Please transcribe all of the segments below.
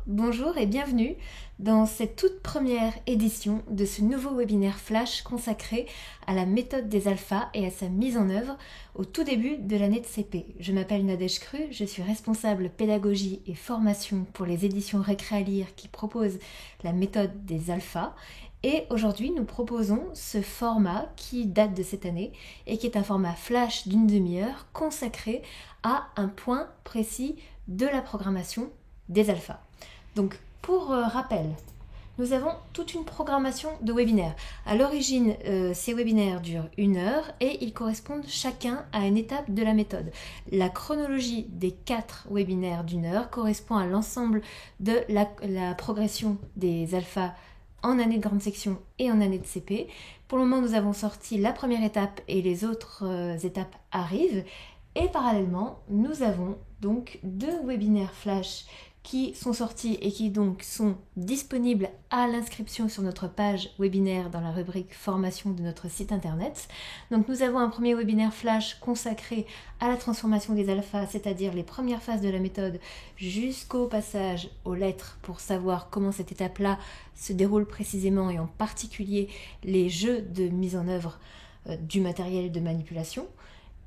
bonjour et bienvenue dans cette toute première édition de ce nouveau webinaire flash consacré à la méthode des alphas et à sa mise en œuvre au tout début de l'année de CP. Je m'appelle Nadège Cru, je suis responsable pédagogie et formation pour les éditions Récré à lire qui proposent la méthode des alphas. Et aujourd'hui, nous proposons ce format qui date de cette année et qui est un format flash d'une demi-heure consacré à un point précis de la programmation des alphas. Donc, pour rappel, nous avons toute une programmation de webinaires. À l'origine, ces webinaires durent 1 heure et ils correspondent chacun à une étape de la méthode. La chronologie des 4 webinaires d'1 heure correspond à l'ensemble de la progression des alphas en année de grande section et en année de CP. Pour le moment, nous avons sorti la première étape et les autres étapes arrivent. Et parallèlement, nous avons donc 2 webinaires flash qui sont sortis et qui donc sont disponibles à l'inscription sur notre page webinaire dans la rubrique formation de notre site internet. Donc nous avons un premier webinaire flash consacré à la transformation des alphas, c'est-à-dire les premières phases de la méthode jusqu'au passage aux lettres pour savoir comment cette étape-là se déroule précisément et en particulier les jeux de mise en œuvre du matériel de manipulation.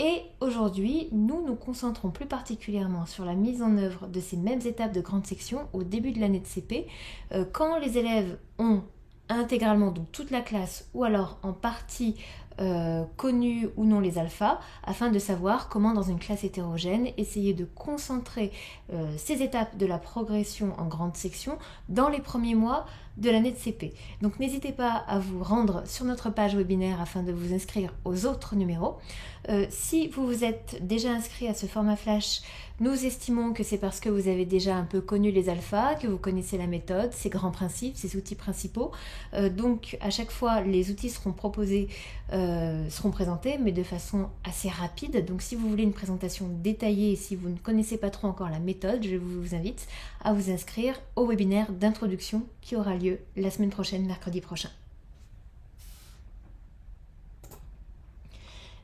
Et aujourd'hui, nous nous concentrons plus particulièrement sur la mise en œuvre de ces mêmes étapes de grande section au début de l'année de CP, quand les élèves ont intégralement, donc toute la classe, ou alors en partie connu ou non les alphas, afin de savoir comment dans une classe hétérogène essayer de concentrer ces étapes de la progression en grande section dans les premiers mois de l'année de CP. Donc n'hésitez pas à vous rendre sur notre page webinaire afin de vous inscrire aux autres numéros. Si vous vous êtes déjà inscrit à ce format flash, nous estimons que c'est parce que vous avez déjà un peu connu les alphas, que vous connaissez la méthode, ses grands principes, ses outils principaux. Donc à chaque fois, les outils seront proposés, seront présentés, mais de façon assez rapide. Donc si vous voulez une présentation détaillée et si vous ne connaissez pas trop encore la méthode, je vous invite à vous inscrire au webinaire d'introduction qui aura lieu la semaine prochaine, mercredi prochain.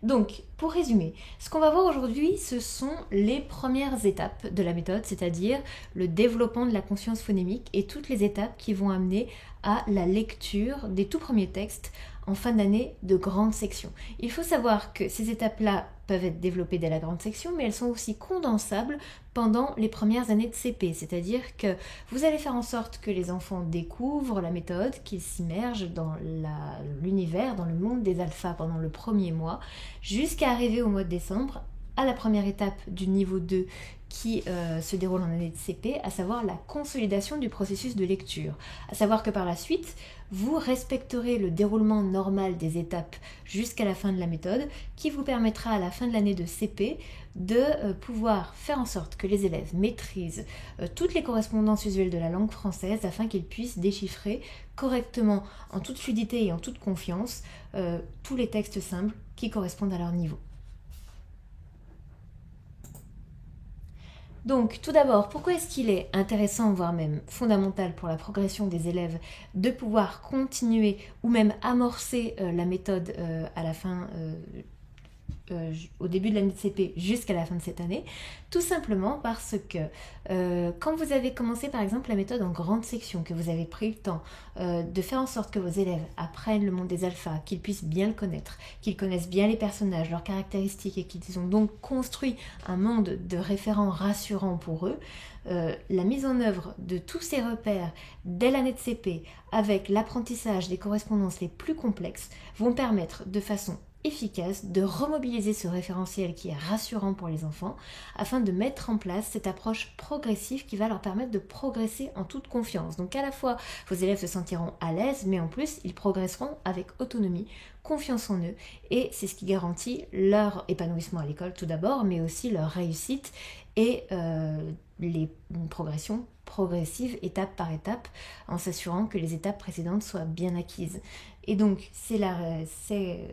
Donc, pour résumer, ce qu'on va voir aujourd'hui, ce sont les premières étapes de la méthode, c'est-à-dire le développement de la conscience phonémique et toutes les étapes qui vont amener à la lecture des tout premiers textes en fin d'année de grande section. Il faut savoir que ces étapes-là peuvent être développées dès la grande section, mais elles sont aussi condensables pendant les premières années de CP, c'est-à-dire que vous allez faire en sorte que les enfants découvrent la méthode, qu'ils s'immergent dans l'univers, dans le monde des alphas pendant le premier mois, jusqu'à arriver au mois de décembre, à la première étape du niveau 2 qui se déroule en année de CP, à savoir la consolidation du processus de lecture. À savoir que par la suite, vous respecterez le déroulement normal des étapes jusqu'à la fin de la méthode, qui vous permettra à la fin de l'année de CP de pouvoir faire en sorte que les élèves maîtrisent toutes les correspondances usuelles de la langue française afin qu'ils puissent déchiffrer correctement, en toute fluidité et en toute confiance, tous les textes simples qui correspondent à leur niveau. Donc, tout d'abord, pourquoi est-ce qu'il est intéressant, voire même fondamental pour la progression des élèves, de pouvoir continuer ou même amorcer la méthode à la fin, au début de l'année de CP jusqu'à la fin de cette année? Tout simplement parce que quand vous avez commencé par exemple la méthode en grande section, que vous avez pris le temps de faire en sorte que vos élèves apprennent le monde des alphas, qu'ils puissent bien le connaître, qu'ils connaissent bien les personnages, leurs caractéristiques et qu'ils ont donc construit un monde de référents rassurants pour eux, la mise en œuvre de tous ces repères dès l'année de CP avec l'apprentissage des correspondances les plus complexes vont permettre de façon efficace de remobiliser ce référentiel qui est rassurant pour les enfants afin de mettre en place cette approche progressive qui va leur permettre de progresser en toute confiance. Donc à la fois vos élèves se sentiront à l'aise, mais en plus ils progresseront avec autonomie, confiance en eux, et c'est ce qui garantit leur épanouissement à l'école tout d'abord, mais aussi leur réussite et une progression progressive étape par étape en s'assurant que les étapes précédentes soient bien acquises. Et donc c'est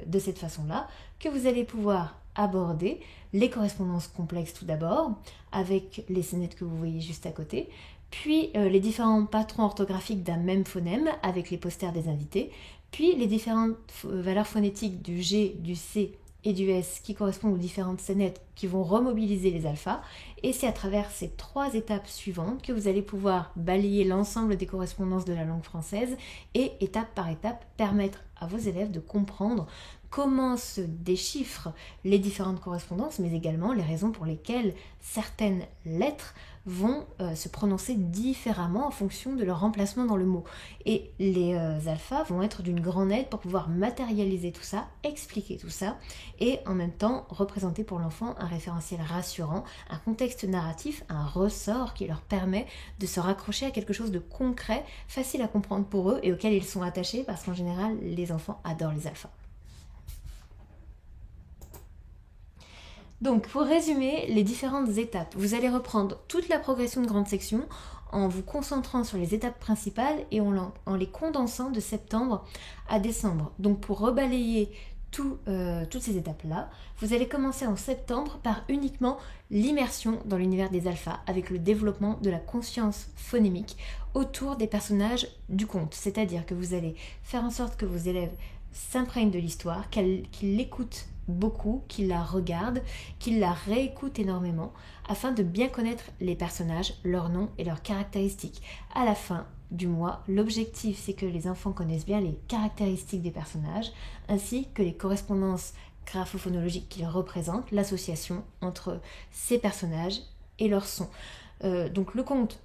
de cette façon-là que vous allez pouvoir aborder les correspondances complexes tout d'abord, avec les scénettes que vous voyez juste à côté, puis les différents patrons orthographiques d'un même phonème avec les posters des invités, puis les différentes valeurs phonétiques du G, du C et du S qui correspondent aux différentes scénettes qui vont remobiliser les alphas, Et c'est à travers ces 3 étapes suivantes que vous allez pouvoir balayer l'ensemble des correspondances de la langue française et étape par étape permettre à vos élèves de comprendre comment se déchiffrent les différentes correspondances, mais également les raisons pour lesquelles certaines lettres vont se prononcer différemment en fonction de leur emplacement dans le mot. Et les alphas vont être d'une grande aide pour pouvoir matérialiser tout ça, expliquer tout ça, et en même temps représenter pour l'enfant un référentiel rassurant, un contexte narratif, un ressort qui leur permet de se raccrocher à quelque chose de concret, facile à comprendre pour eux et auquel ils sont attachés, parce qu'en général, les enfants adorent les alphas. Donc, pour résumer les différentes étapes, vous allez reprendre toute la progression de grande section en vous concentrant sur les étapes principales et en les condensant de septembre à décembre. Donc, pour rebalayer toutes ces étapes-là, vous allez commencer en septembre par uniquement l'immersion dans l'univers des alphas avec le développement de la conscience phonémique autour des personnages du conte. C'est-à-dire que vous allez faire en sorte que vos élèves s'imprègnent de l'histoire, qu'ils l'écoutent beaucoup, qu'ils la regardent, qu'ils la réécoutent énormément afin de bien connaître les personnages, leurs noms et leurs caractéristiques. À la fin du mois, l'objectif c'est que les enfants connaissent bien les caractéristiques des personnages ainsi que les correspondances graphophonologiques qu'ils représentent, l'association entre ces personnages et leurs sons. Donc le conte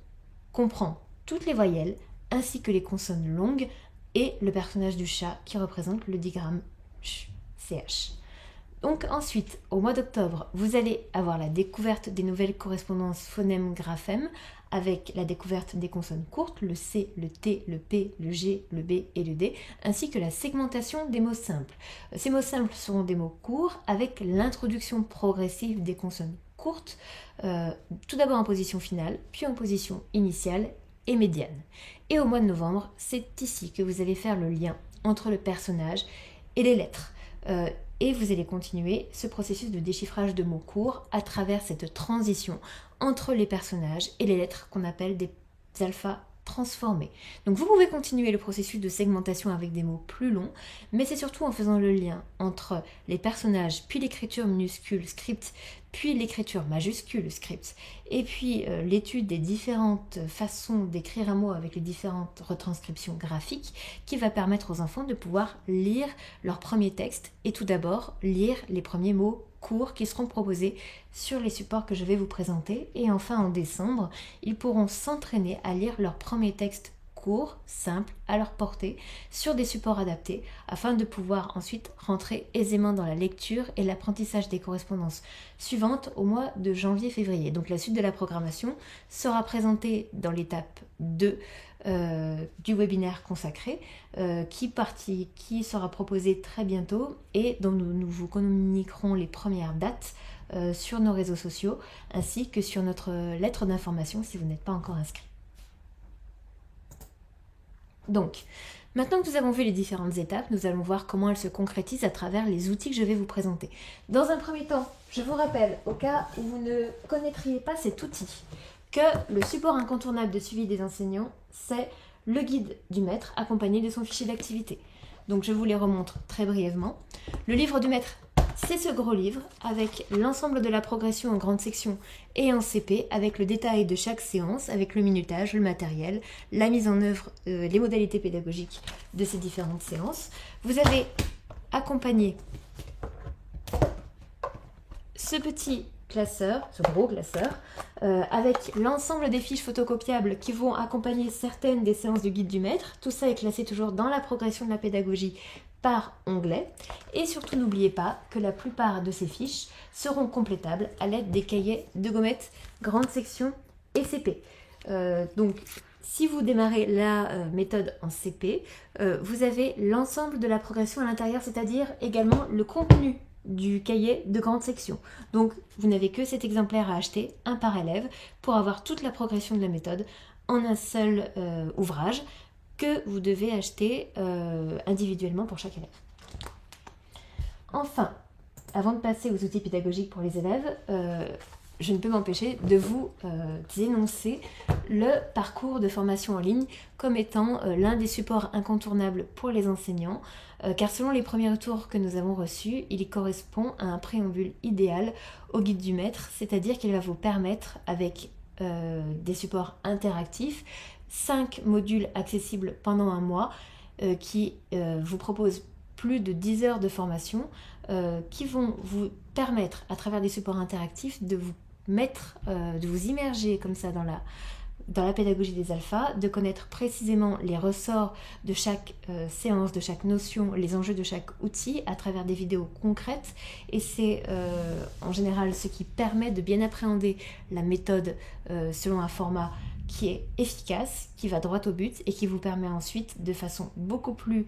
comprend toutes les voyelles ainsi que les consonnes longues et le personnage du chat qui représente le digramme CH. Donc ensuite, au mois d'octobre, vous allez avoir la découverte des nouvelles correspondances phonème-graphème avec la découverte des consonnes courtes, le C, le T, le P, le G, le B et le D, ainsi que la segmentation des mots simples. Ces mots simples seront des mots courts avec l'introduction progressive des consonnes courtes, tout d'abord en position finale, puis en position initiale et médiane. Et au mois de novembre, c'est ici que vous allez faire le lien entre le personnage et les lettres. Et vous allez continuer ce processus de déchiffrage de mots courts à travers cette transition entre les personnages et les lettres qu'on appelle des alphas transformés. Donc vous pouvez continuer le processus de segmentation avec des mots plus longs, mais c'est surtout en faisant le lien entre les personnages, puis l'écriture minuscule script, puis l'écriture majuscule script, et puis l'étude des différentes façons d'écrire un mot avec les différentes retranscriptions graphiques qui va permettre aux enfants de pouvoir lire leur premier texte et tout d'abord lire les premiers mots courts qui seront proposés sur les supports que je vais vous présenter. Et enfin en décembre, ils pourront s'entraîner à lire leur premier texte court, simple, à leur portée, sur des supports adaptés, afin de pouvoir ensuite rentrer aisément dans la lecture et l'apprentissage des correspondances suivantes au mois de janvier-février. Donc la suite de la programmation sera présentée dans l'étape 2 du webinaire consacré qui sera proposé très bientôt et dont nous vous communiquerons les premières dates sur nos réseaux sociaux ainsi que sur notre lettre d'information si vous n'êtes pas encore inscrit. Donc, maintenant que nous avons vu les différentes étapes, nous allons voir comment elles se concrétisent à travers les outils que je vais vous présenter. Dans un premier temps, je vous rappelle, au cas où vous ne connaîtriez pas cet outil, que le support incontournable de suivi des enseignants, c'est le guide du maître accompagné de son fichier d'activité. Donc je vous les remontre très brièvement. Le livre du maître, c'est ce gros livre avec l'ensemble de la progression en grande section et en CP, avec le détail de chaque séance, avec le minutage, le matériel, la mise en œuvre, les modalités pédagogiques de ces différentes séances. Vous avez accompagné ce petit classeur, ce gros classeur, avec l'ensemble des fiches photocopiables qui vont accompagner certaines des séances du guide du maître. Tout ça est classé toujours dans la progression de la pédagogie par onglet. Et surtout, n'oubliez pas que la plupart de ces fiches seront complétables à l'aide des cahiers de gommettes grande section et CP. Donc, si vous démarrez la méthode en CP, vous avez l'ensemble de la progression à l'intérieur, c'est-à-dire également le contenu du cahier de grande section. Donc, vous n'avez que cet exemplaire à acheter, un par élève, pour avoir toute la progression de la méthode en un seul ouvrage que vous devez acheter individuellement pour chaque élève. Enfin, avant de passer aux outils pédagogiques pour les élèves, je ne peux m'empêcher de vous énoncer le parcours de formation en ligne comme étant l'un des supports incontournables pour les enseignants, car selon les premiers retours que nous avons reçus, il correspond à un préambule idéal au guide du maître, c'est-à-dire qu'il va vous permettre, avec des supports interactifs, 5 modules accessibles pendant un mois, qui vous proposent plus de 10 heures de formation, qui vont vous permettre, à travers des supports interactifs, de vous de vous immerger comme ça dans la pédagogie des alphas, de connaître précisément les ressorts de chaque séance, de chaque notion, les enjeux de chaque outil à travers des vidéos concrètes. Et c'est en général ce qui permet de bien appréhender la méthode selon un format qui est efficace, qui va droit au but et qui vous permet ensuite, de façon beaucoup plus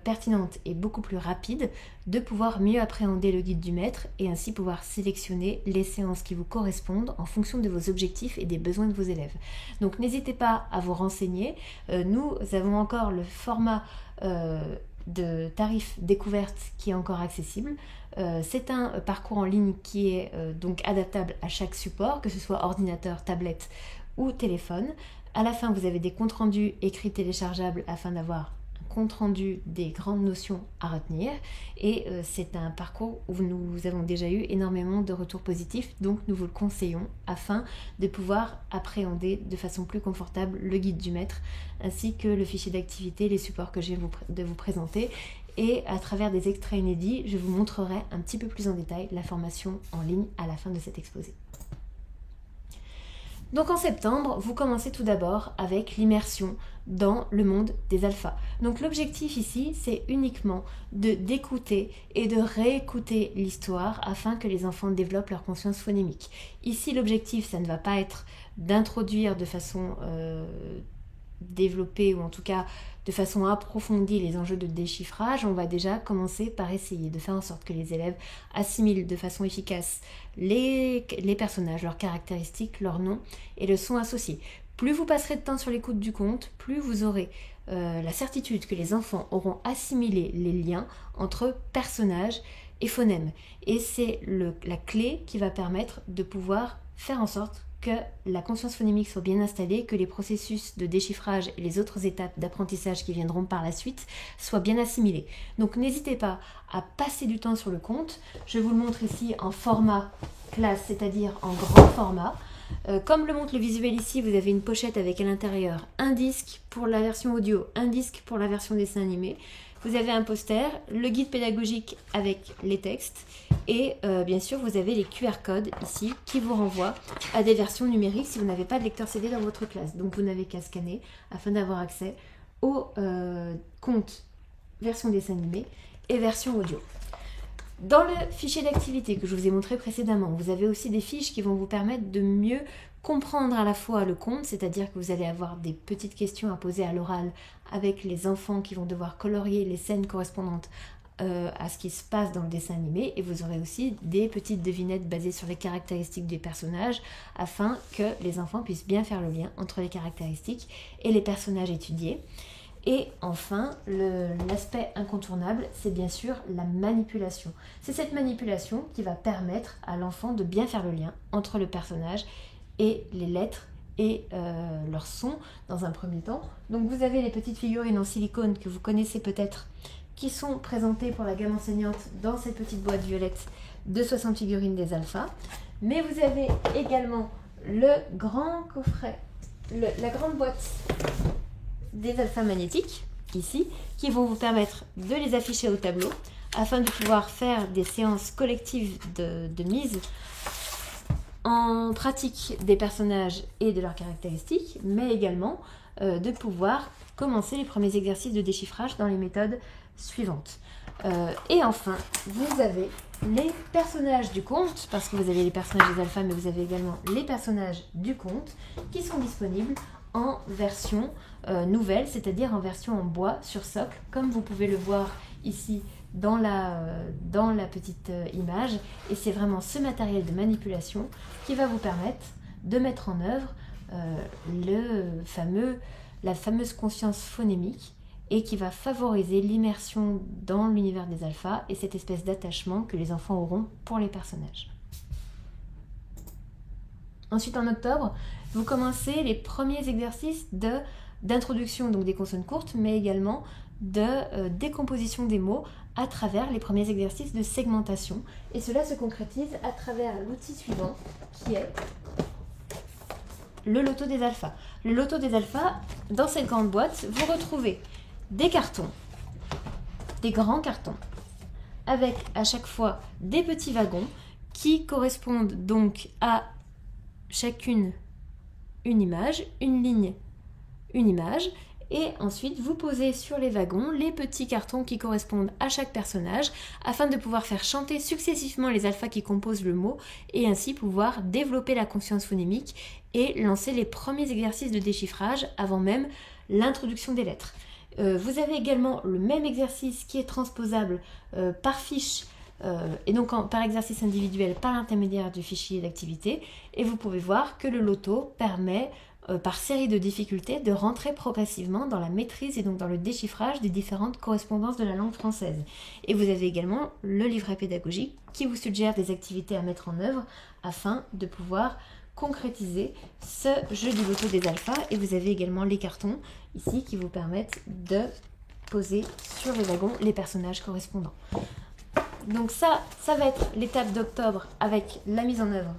pertinente et beaucoup plus rapide, de pouvoir mieux appréhender le guide du maître et ainsi pouvoir sélectionner les séances qui vous correspondent en fonction de vos objectifs et des besoins de vos élèves. Donc n'hésitez pas à vous renseigner. Nous avons encore le format de tarif découverte qui est encore accessible. C'est un parcours en ligne qui est donc adaptable à chaque support, que ce soit ordinateur, tablette ou téléphone. À la fin, vous avez des comptes rendus écrits téléchargeables afin d'avoir un compte rendu des grandes notions à retenir. Et c'est un parcours où nous avons déjà eu énormément de retours positifs, donc nous vous le conseillons afin de pouvoir appréhender de façon plus confortable le guide du maître, ainsi que le fichier d'activité, les supports que je viens de vous présenter. Et à travers des extraits inédits, je vous montrerai un petit peu plus en détail la formation en ligne à la fin de cet exposé. Donc en septembre, vous commencez tout d'abord avec l'immersion dans le monde des alphas. Donc l'objectif ici, c'est uniquement d'écouter et de réécouter l'histoire afin que les enfants développent leur conscience phonémique. Ici, l'objectif, ça ne va pas être d'introduire de façon développée ou en tout cas de façon approfondie les enjeux de déchiffrage. On va déjà commencer par essayer de faire en sorte que les élèves assimilent de façon efficace les personnages, leurs caractéristiques, leurs noms et le son associé. Plus vous passerez de temps sur l'écoute du conte, plus vous aurez la certitude que les enfants auront assimilé les liens entre personnages et phonèmes. Et c'est la clé qui va permettre de pouvoir faire en sorte que la conscience phonémique soit bien installée, que les processus de déchiffrage et les autres étapes d'apprentissage qui viendront par la suite soient bien assimilés. Donc n'hésitez pas à passer du temps sur le conte. Je vous le montre ici en format classe, c'est-à-dire en grand format. Comme le montre le visuel ici, vous avez une pochette avec à l'intérieur un disque pour la version audio, un disque pour la version dessin animé. Vous avez un poster, le guide pédagogique avec les textes et bien sûr vous avez les QR codes ici qui vous renvoient à des versions numériques si vous n'avez pas de lecteur CD dans votre classe. Donc vous n'avez qu'à scanner afin d'avoir accès au compte version dessin animé et version audio. Dans le fichier d'activité que je vous ai montré précédemment, vous avez aussi des fiches qui vont vous permettre de mieux comprendre à la fois le conte, c'est-à-dire que vous allez avoir des petites questions à poser à l'oral avec les enfants qui vont devoir colorier les scènes correspondantes à ce qui se passe dans le dessin animé, et vous aurez aussi des petites devinettes basées sur les caractéristiques des personnages afin que les enfants puissent bien faire le lien entre les caractéristiques et les personnages étudiés. Et enfin, l'aspect incontournable, c'est bien sûr la manipulation. C'est cette manipulation qui va permettre à l'enfant de bien faire le lien entre le personnage et les lettres et leur son dans un premier temps. Donc vous avez les petites figurines en silicone que vous connaissez peut-être, qui sont présentées pour la gamme enseignante dans cette petite boîte violette de 60 figurines des alphas. Mais vous avez également le grand coffret, la grande boîte des alphas magnétiques, ici, qui vont vous permettre de les afficher au tableau afin de pouvoir faire des séances collectives de mise en pratique des personnages et de leurs caractéristiques, mais également de pouvoir commencer les premiers exercices de déchiffrage dans les méthodes suivantes. Et enfin, vous avez les personnages du conte, parce que vous avez les personnages des alphas, mais vous avez également les personnages du conte qui sont disponibles en version nouvelle, c'est-à-dire en version en bois sur socle, comme vous pouvez le voir ici dans la petite image. Et c'est vraiment ce matériel de manipulation qui va vous permettre de mettre en œuvre la fameuse conscience phonémique et qui va favoriser l'immersion dans l'univers des alphas et cette espèce d'attachement que les enfants auront pour les personnages. Ensuite, en octobre, vous commencez les premiers exercices d'introduction, donc des consonnes courtes, mais également de décomposition des mots à travers les premiers exercices de segmentation. Et cela se concrétise à travers l'outil suivant, qui est le loto des alphas. Le loto des alphas, dans cette grande boîte, vous retrouvez des cartons, des grands cartons, avec à chaque fois des petits wagons qui correspondent donc à chacune une image, une ligne, une image, et ensuite vous posez sur les wagons les petits cartons qui correspondent à chaque personnage afin de pouvoir faire chanter successivement les alphas qui composent le mot et ainsi pouvoir développer la conscience phonémique et lancer les premiers exercices de déchiffrage avant même l'introduction des lettres. Vous avez également le même exercice qui est transposable par fiche et donc par exercice individuel par l'intermédiaire du fichier d'activité, et vous pouvez voir que le loto permet par série de difficultés de rentrer progressivement dans la maîtrise et donc dans le déchiffrage des différentes correspondances de la langue française. Et vous avez également le livret pédagogique qui vous suggère des activités à mettre en œuvre afin de pouvoir concrétiser ce jeu du loto des alphas, et vous avez également les cartons ici qui vous permettent de poser sur les wagons les personnages correspondants. Donc ça va être l'étape d'octobre avec la mise en œuvre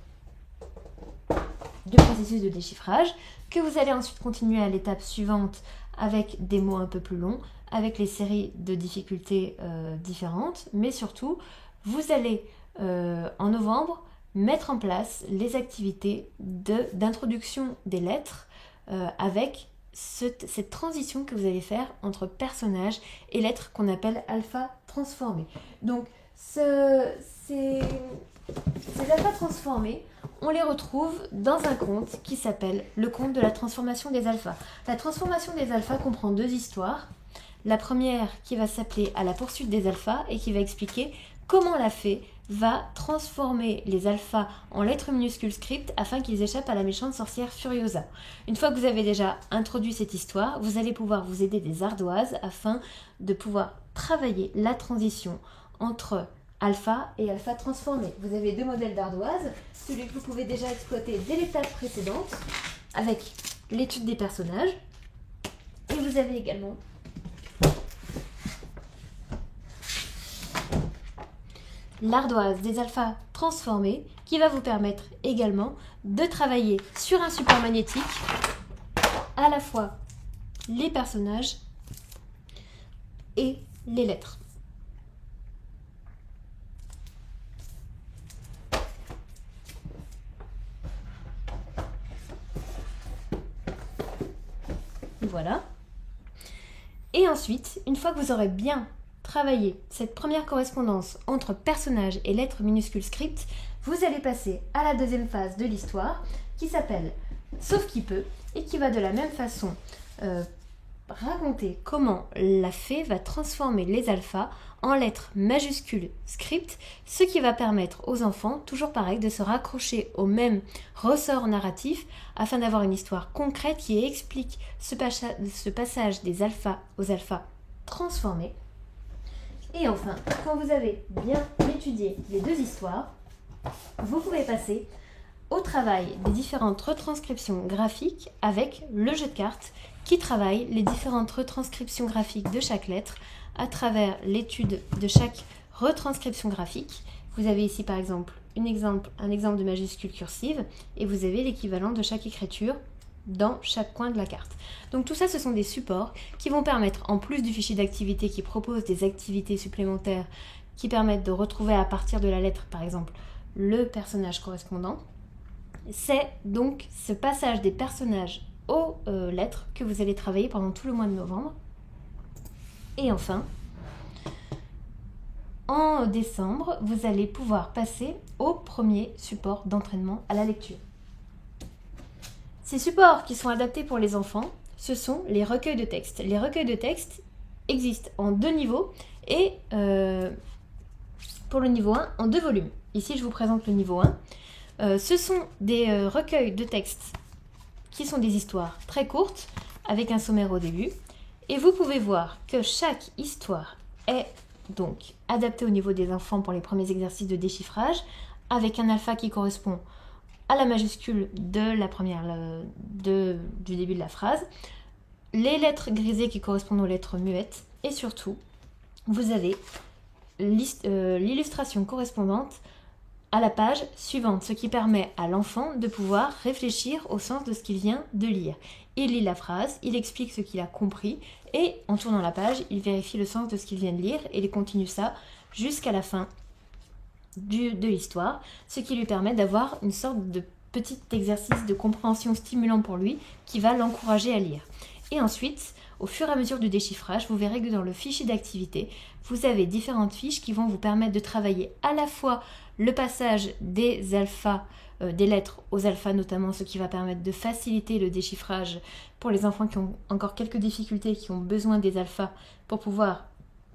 du processus de déchiffrage, que vous allez ensuite continuer à l'étape suivante avec des mots un peu plus longs, avec les séries de difficultés différentes, mais surtout vous allez en novembre mettre en place les activités d'introduction des lettres avec cette transition que vous allez faire entre personnages et lettres qu'on appelle alpha transformés. Donc ces alphas transformés, on les retrouve dans un conte qui s'appelle le conte de la transformation des alphas. La transformation des alphas comprend 2 histoires. La première qui va s'appeler À la poursuite des alphas et qui va expliquer comment la fée va transformer les alphas en lettres minuscules script afin qu'ils échappent à la méchante sorcière Furiosa. Une fois que vous avez déjà introduit cette histoire, vous allez pouvoir vous aider des ardoises afin de pouvoir travailler la transition entre alpha et alpha transformé. Vous avez 2 modèles d'ardoises, celui que vous pouvez déjà exploiter dès l'étape précédente avec l'étude des personnages, et vous avez également l'ardoise des alphas transformés qui va vous permettre également de travailler sur un support magnétique à la fois les personnages et les lettres. Voilà. Et ensuite, une fois que vous aurez bien travaillé cette première correspondance entre personnages et lettres minuscules script, vous allez passer à la deuxième phase de l'histoire qui s'appelle Sauf qui peut et qui va de la même façon raconter comment la fée va transformer les alphas en lettres majuscules script, ce qui va permettre aux enfants, toujours pareil, de se raccrocher au même ressort narratif afin d'avoir une histoire concrète qui explique ce passage des alphas aux alphas transformés. Et enfin, quand vous avez bien étudié les 2 histoires, vous pouvez passer au travail des différentes retranscriptions graphiques avec le jeu de cartes qui travaille les différentes retranscriptions graphiques de chaque lettre à travers l'étude de chaque retranscription graphique. Vous avez ici par exemple un exemple de majuscule cursive et vous avez l'équivalent de chaque écriture dans chaque coin de la carte. Donc tout ça, ce sont des supports qui vont permettre, en plus du fichier d'activité qui propose des activités supplémentaires qui permettent de retrouver à partir de la lettre, par exemple, le personnage correspondant. C'est donc ce passage des personnages aux lettres que vous allez travailler pendant tout le mois de novembre. Et enfin, en décembre, vous allez pouvoir passer au premier support d'entraînement à la lecture. Ces supports qui sont adaptés pour les enfants, ce sont les recueils de textes. Les recueils de textes existent en 2 niveaux et pour le niveau 1, en 2 volumes. Ici, je vous présente le niveau 1. Ce sont des recueils de textes qui sont des histoires très courtes avec un sommaire au début. Et vous pouvez voir que chaque histoire est donc adaptée au niveau des enfants pour les premiers exercices de déchiffrage avec un alpha qui correspond à la majuscule de la première du début de la phrase, les lettres grisées qui correspondent aux lettres muettes, et surtout, vous avez l'illustration correspondante à la page suivante, ce qui permet à l'enfant de pouvoir réfléchir au sens de ce qu'il vient de lire. Il lit la phrase, il explique ce qu'il a compris, et en tournant la page, il vérifie le sens de ce qu'il vient de lire, et il continue ça jusqu'à la fin de l'histoire, ce qui lui permet d'avoir une sorte de petit exercice de compréhension stimulant pour lui, qui va l'encourager à lire. Et ensuite, au fur et à mesure du déchiffrage, vous verrez que dans le fichier d'activité, vous avez différentes fiches qui vont vous permettre de travailler à la fois le passage des alphas, des lettres aux alphas notamment, ce qui va permettre de faciliter le déchiffrage pour les enfants qui ont encore quelques difficultés, qui ont besoin des alphas pour pouvoir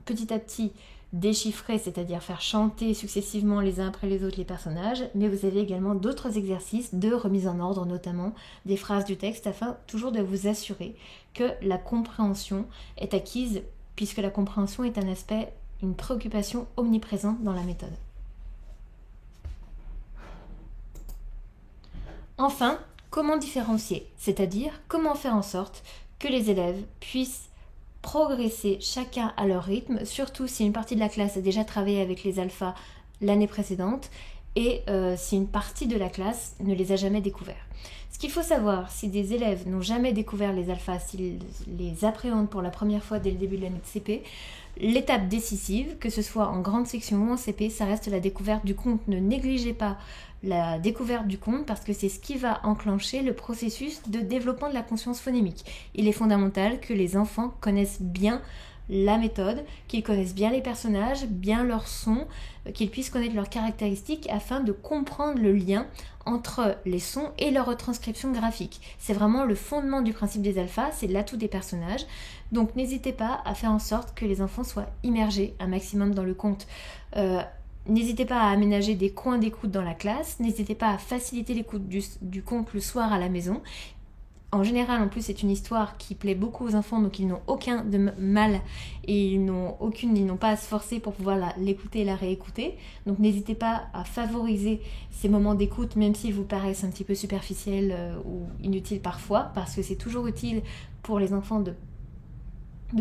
petit à petit déchiffrer, c'est-à-dire faire chanter successivement les uns après les autres les personnages, mais vous avez également d'autres exercices de remise en ordre, notamment des phrases du texte, afin toujours de vous assurer que la compréhension est acquise, puisque la compréhension est un aspect, une préoccupation omniprésente dans la méthode. Enfin, comment différencier, c'est-à-dire comment faire en sorte que les élèves puissent progresser chacun à leur rythme, surtout si une partie de la classe a déjà travaillé avec les alphas l'année précédente et si une partie de la classe ne les a jamais découverts. Ce qu'il faut savoir, si des élèves n'ont jamais découvert les alphas, s'ils les appréhendent pour la première fois dès le début de l'année de CP, l'étape décisive, que ce soit en grande section ou en CP, ça reste la découverte du conte. Ne négligez pas la découverte du conte parce que c'est ce qui va enclencher le processus de développement de la conscience phonémique. Il est fondamental que les enfants connaissent bien la méthode, qu'ils connaissent bien les personnages, bien leurs sons, qu'ils puissent connaître leurs caractéristiques afin de comprendre le lien entre les sons et leur retranscription graphique. C'est vraiment le fondement du principe des alphas, c'est l'atout des personnages. Donc n'hésitez pas à faire en sorte que les enfants soient immergés un maximum dans le conte. N'hésitez pas à aménager des coins d'écoute dans la classe, n'hésitez pas à faciliter l'écoute du conte le soir à la maison. En général, en plus, c'est une histoire qui plaît beaucoup aux enfants, donc ils n'ont aucun mal et ils n'ont pas à se forcer pour pouvoir l'écouter et la réécouter. Donc n'hésitez pas à favoriser ces moments d'écoute, même s'ils vous paraissent un petit peu superficiels ou inutiles parfois, parce que c'est toujours utile pour les enfants de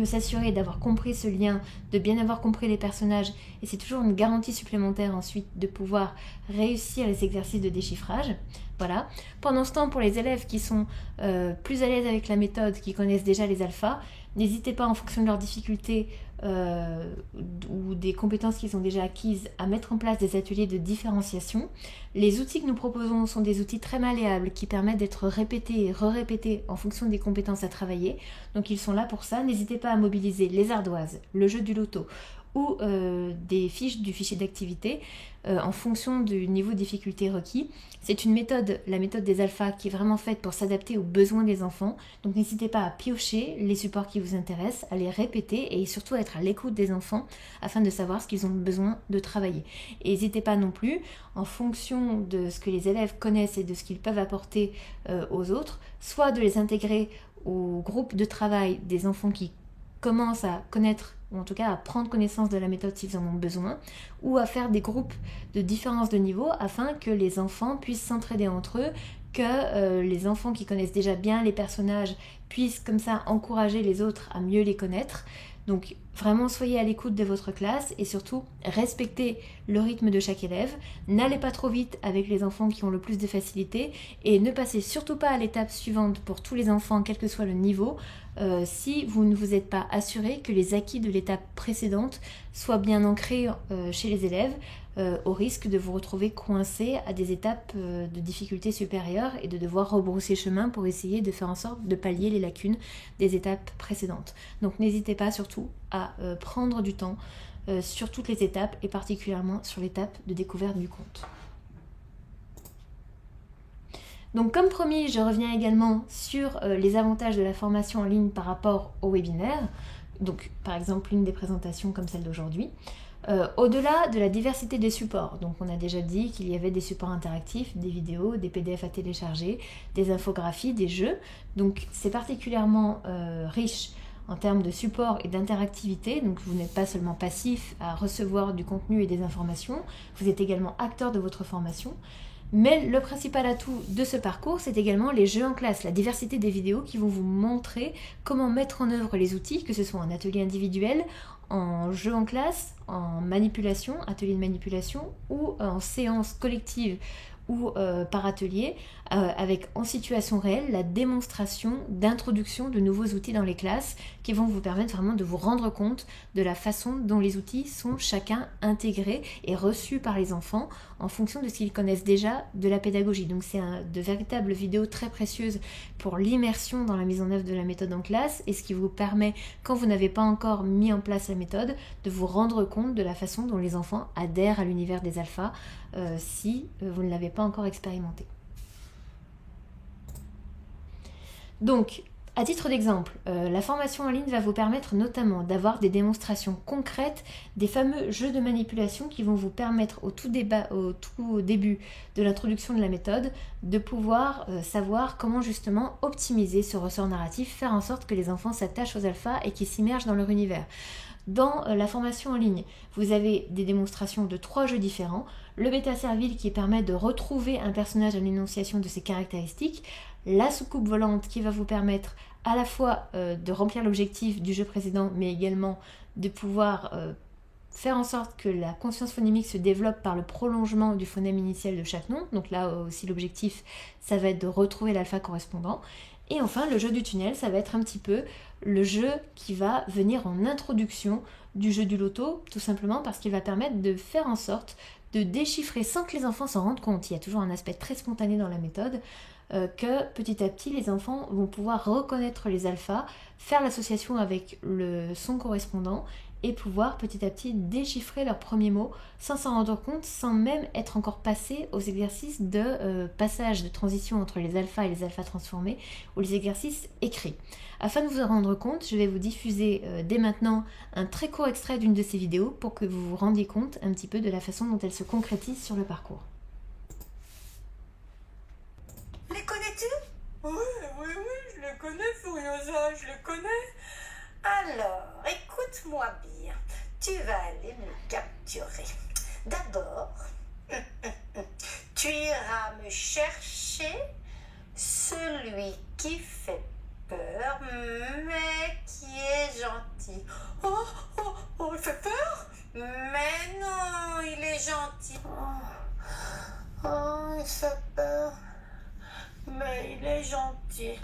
s'assurer d'avoir compris ce lien, de bien avoir compris les personnages, et c'est toujours une garantie supplémentaire ensuite de pouvoir réussir les exercices de déchiffrage. Voilà. Pendant ce temps, pour les élèves qui sont plus à l'aise avec la méthode, qui connaissent déjà les alphas, n'hésitez pas en fonction de leurs difficultés ou des compétences qu'ils ont déjà acquises à mettre en place des ateliers de différenciation. Les outils que nous proposons sont des outils très malléables qui permettent d'être répétés et re-répétés en fonction des compétences à travailler. Donc ils sont là pour ça. N'hésitez pas à mobiliser les ardoises, le jeu du loto ou des fiches du fichier d'activité en fonction du niveau de difficulté requis. C'est une méthode, la méthode des alphas, qui est vraiment faite pour s'adapter aux besoins des enfants. Donc n'hésitez pas à piocher les supports qui vous intéressent, à les répéter et surtout à être à l'écoute des enfants afin de savoir ce qu'ils ont besoin de travailler. Et n'hésitez pas non plus, en fonction de ce que les élèves connaissent et de ce qu'ils peuvent apporter aux autres, soit de les intégrer au groupe de travail des enfants qui commencent à connaître, ou en tout cas à prendre connaissance de la méthode s'ils en ont besoin, ou à faire des groupes de différence de niveau afin que les enfants puissent s'entraider entre eux, que les enfants qui connaissent déjà bien les personnages puissent comme ça encourager les autres à mieux les connaître. Donc vraiment soyez à l'écoute de votre classe et surtout respectez le rythme de chaque élève. N'allez pas trop vite avec les enfants qui ont le plus de facilité et ne passez surtout pas à l'étape suivante pour tous les enfants, quel que soit le niveau, si vous ne vous êtes pas assuré que les acquis de l'étape précédente soient bien ancrés chez les élèves, au risque de vous retrouver coincé à des étapes de difficulté supérieure et de devoir rebrousser chemin pour essayer de faire en sorte de pallier les lacunes des étapes précédentes. Donc n'hésitez pas surtout à prendre du temps sur toutes les étapes et particulièrement sur l'étape de découverte du conte. Donc comme promis, je reviens également sur les avantages de la formation en ligne par rapport au webinaire. Donc par exemple une des présentations comme celle d'aujourd'hui. Au-delà de la diversité des supports, donc on a déjà dit qu'il y avait des supports interactifs, des vidéos, des PDF à télécharger, des infographies, des jeux, donc c'est particulièrement riche en termes de support et d'interactivité, donc vous n'êtes pas seulement passif à recevoir du contenu et des informations, vous êtes également acteur de votre formation. Mais le principal atout de ce parcours, c'est également les jeux en classe, la diversité des vidéos qui vont vous montrer comment mettre en œuvre les outils, que ce soit en atelier individuel, en jeu en classe, en manipulation, atelier de manipulation, ou en séance collective ou par atelier, avec en situation réelle la démonstration d'introduction de nouveaux outils dans les classes qui vont vous permettre vraiment de vous rendre compte de la façon dont les outils sont chacun intégrés et reçus par les enfants en fonction de ce qu'ils connaissent déjà de la pédagogie. Donc c'est de véritables vidéos très précieuses pour l'immersion dans la mise en œuvre de la méthode en classe et ce qui vous permet, quand vous n'avez pas encore mis en place la méthode, de vous rendre compte de la façon dont les enfants adhèrent à l'univers des alphas si vous ne l'avez pas encore expérimenté. Donc, à titre d'exemple, la formation en ligne va vous permettre notamment d'avoir des démonstrations concrètes des fameux jeux de manipulation qui vont vous permettre au tout début de l'introduction de la méthode de pouvoir savoir comment justement optimiser ce ressort narratif, faire en sorte que les enfants s'attachent aux alphas et qu'ils s'immergent dans leur univers. Dans la formation en ligne, vous avez des démonstrations de 3 jeux différents. Le bêta servile qui permet de retrouver un personnage à l'énonciation de ses caractéristiques, la soucoupe volante qui va vous permettre à la fois de remplir l'objectif du jeu précédent, mais également de pouvoir faire en sorte que la conscience phonémique se développe par le prolongement du phonème initial de chaque nom. Donc là aussi l'objectif, ça va être de retrouver l'alpha correspondant. Et enfin, le jeu du tunnel, ça va être un petit peu le jeu qui va venir en introduction du jeu du loto, tout simplement parce qu'il va permettre de faire en sorte de déchiffrer sans que les enfants s'en rendent compte. Il y a toujours un aspect très spontané dans la méthode, que petit à petit, les enfants vont pouvoir reconnaître les alphas, faire l'association avec le son correspondant et pouvoir petit à petit déchiffrer leurs premiers mots sans s'en rendre compte, sans même être encore passé aux exercices de passage, de transition entre les alphas et les alphas transformés, ou les exercices écrits. Afin de vous en rendre compte, je vais vous diffuser dès maintenant un très court extrait d'une de ces vidéos pour que vous vous rendiez compte un petit peu de la façon dont elle se concrétise sur le parcours. Les connais-tu? Oui, je les connais, Furiosa, je les connais. Alors, écoute-moi bien, tu vas aller me capturer. D'abord, tu iras me chercher celui qui fait peur, mais qui est gentil. Oh, il fait peur? Mais non, il est gentil. Oh, il fait peur, mais il est gentil.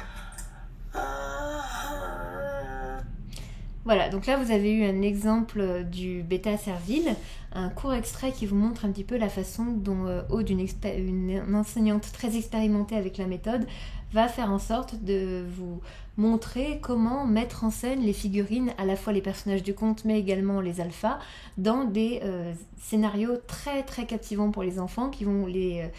Voilà, donc là vous avez eu un exemple du bêta servile, un court extrait qui vous montre un petit peu la façon dont Aude, une enseignante très expérimentée avec la méthode, va faire en sorte de vous montrer comment mettre en scène les figurines, à la fois les personnages du conte mais également les alphas, dans des scénarios très très captivants pour les enfants qui vont les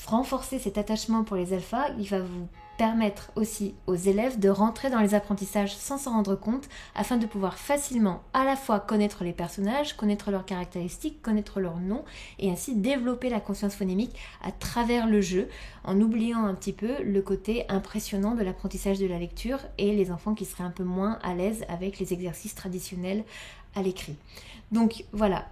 renforcer cet attachement pour les alphas. Il va vous permettre aussi aux élèves de rentrer dans les apprentissages sans s'en rendre compte, afin de pouvoir facilement à la fois connaître les personnages, connaître leurs caractéristiques, connaître leurs noms, et ainsi développer la conscience phonémique à travers le jeu, en oubliant un petit peu le côté impressionnant de l'apprentissage de la lecture et les enfants qui seraient un peu moins à l'aise avec les exercices traditionnels à l'écrit. Donc voilà,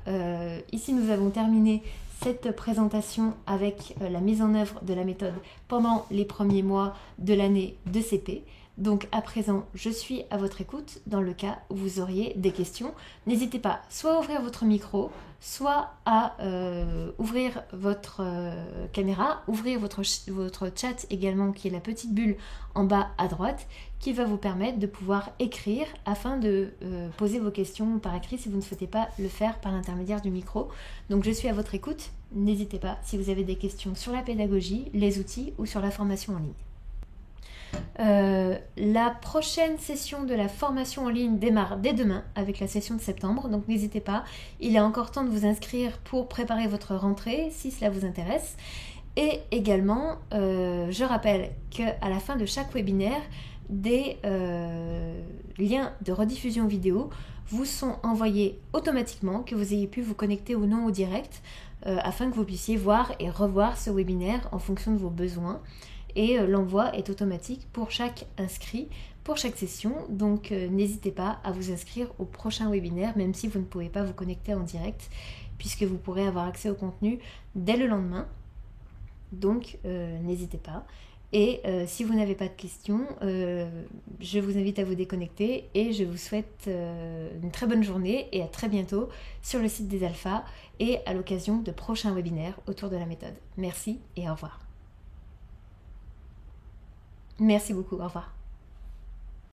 ici nous avons terminé cette présentation avec la mise en œuvre de la méthode pendant les premiers mois de l'année de CP. Donc à présent, je suis à votre écoute dans le cas où vous auriez des questions. N'hésitez pas soit à ouvrir votre micro, soit à ouvrir votre caméra, ouvrir votre chat également, qui est la petite bulle en bas à droite, qui va vous permettre de pouvoir écrire afin de poser vos questions par écrit si vous ne souhaitez pas le faire par l'intermédiaire du micro. Donc je suis à votre écoute. N'hésitez pas si vous avez des questions sur la pédagogie, les outils ou sur la formation en ligne. La prochaine session de la formation en ligne démarre dès demain avec la session de septembre, donc n'hésitez pas, il est encore temps de vous inscrire pour préparer votre rentrée si cela vous intéresse. Et également, je rappelle qu'à la fin de chaque webinaire, des liens de rediffusion vidéo vous sont envoyés automatiquement, que vous ayez pu vous connecter ou non au direct, afin que vous puissiez voir et revoir ce webinaire en fonction de vos besoins. Et l'envoi est automatique pour chaque inscrit, pour chaque session. Donc n'hésitez pas à vous inscrire au prochain webinaire, même si vous ne pouvez pas vous connecter en direct, puisque vous pourrez avoir accès au contenu dès le lendemain. Donc n'hésitez pas. Et si vous n'avez pas de questions, je vous invite à vous déconnecter et je vous souhaite une très bonne journée et à très bientôt sur le site des Alphas et à l'occasion de prochains webinaires autour de la méthode. Merci et au revoir. Merci beaucoup, au revoir.